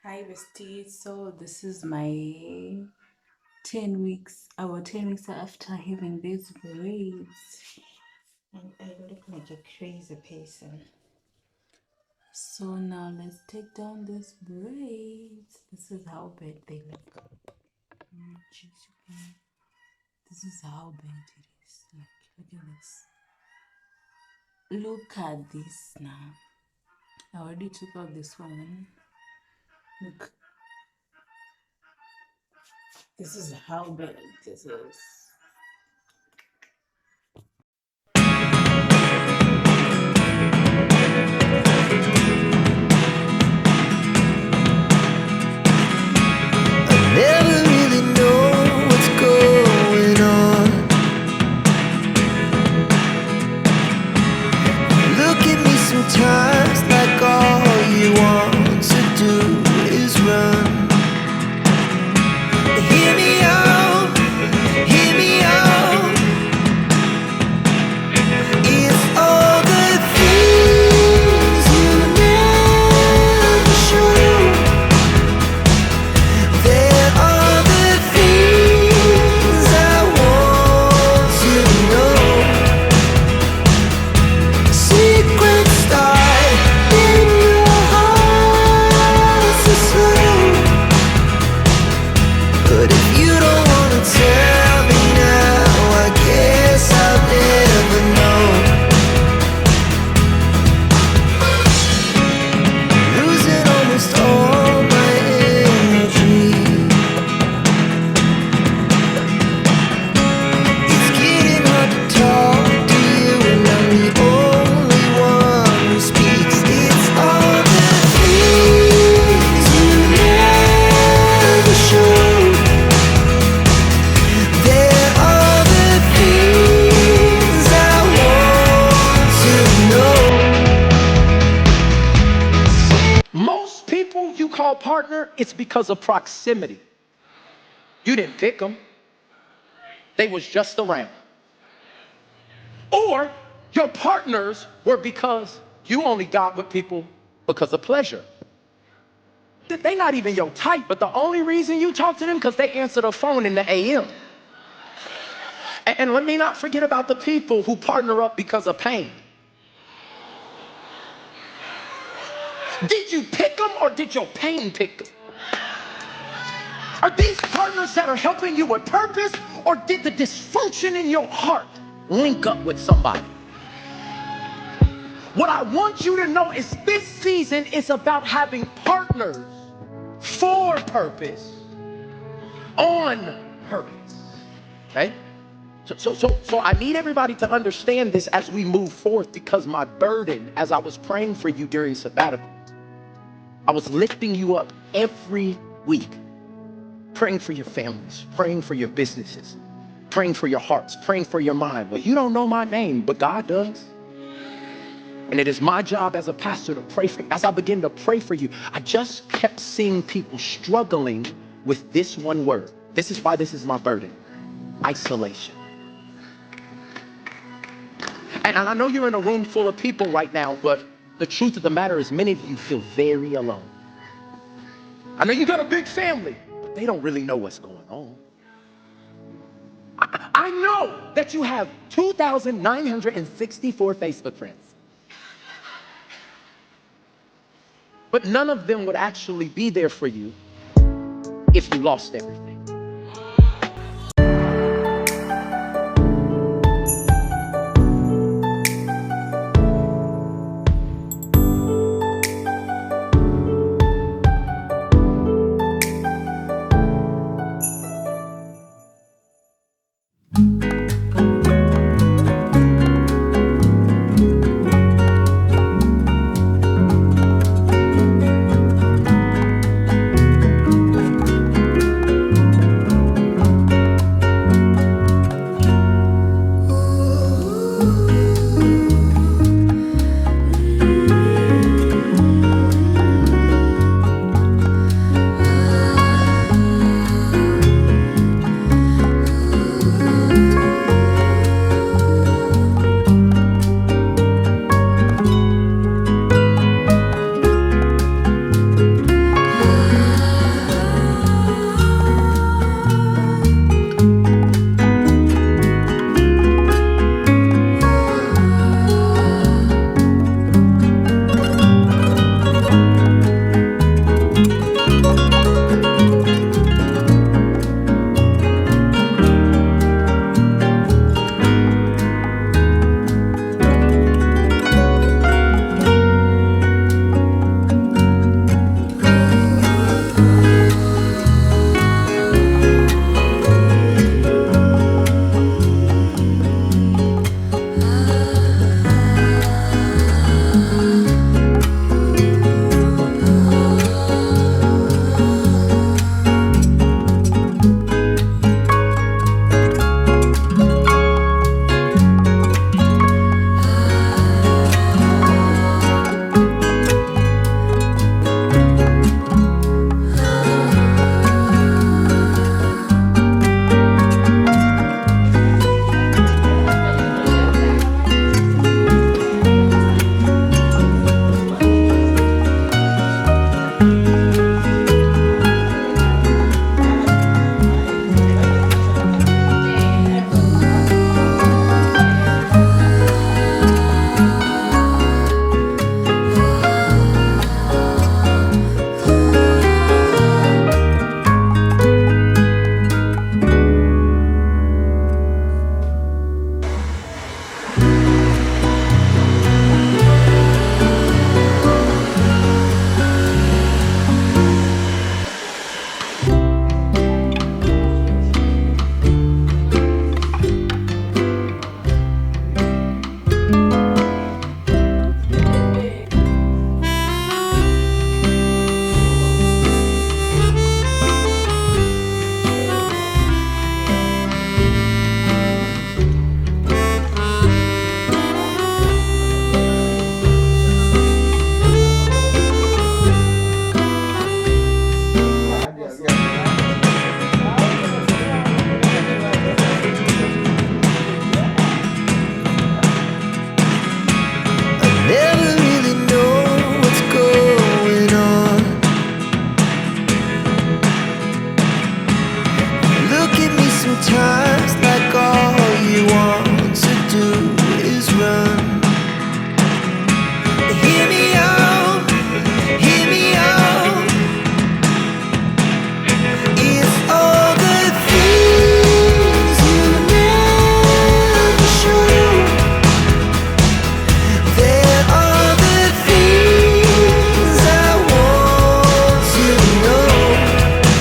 Hi besties, so this is my 10 weeks, our 10 weeks after having these braids. And I look like a crazy person. So now let's take down these braids. This is how bad they look. This is how bad it is. Like, look at this. Look at this now. I already took out this one. Look, this is how bad this is. Never really know what's going on. Look at me sometimes like all you want to do is run. Hear me out, hear me out. It's all the things you never show. There are the things I want to know. Secrets start in your heart so slow. But if you don't wanna tell me now, I guess I'll never know. Losing almost all my energy. It's getting hard to talk to you, and I'm the only one who speaks. It's all the things you never show. There are the things I want to know. Most people you call partner, it's because of proximity. You didn't pick them, they was just around. Or your partners were because you only got with people because of pleasure. They not even your type, but the only reason you talk to them because they answer the phone in the AM. And let me not forget about the people who partner up because of pain. Did you pick them or did your pain pick them? Are these partners that are helping you with purpose, or did the dysfunction in your heart link up with somebody? What I want you to know is this season is about having partners for purpose, on purpose. Okay? So I need everybody to understand this as we move forth, because my burden, as I was praying for you during sabbatical, I was lifting you up every week, praying for your families, praying for your businesses, praying for your hearts, praying for your mind. Well, you don't know my name, but God does. And it is my job as a pastor to pray for you. As I begin to pray for you, I just kept seeing people struggling with this one word. This is why this is my burden: isolation. And I know you're in a room full of people right now, but the truth of the matter is many of you feel very alone. I know you got a big family, but they don't really know what's going on. I know that you have 2,964 Facebook friends, but none of them would actually be there for you if you lost everything.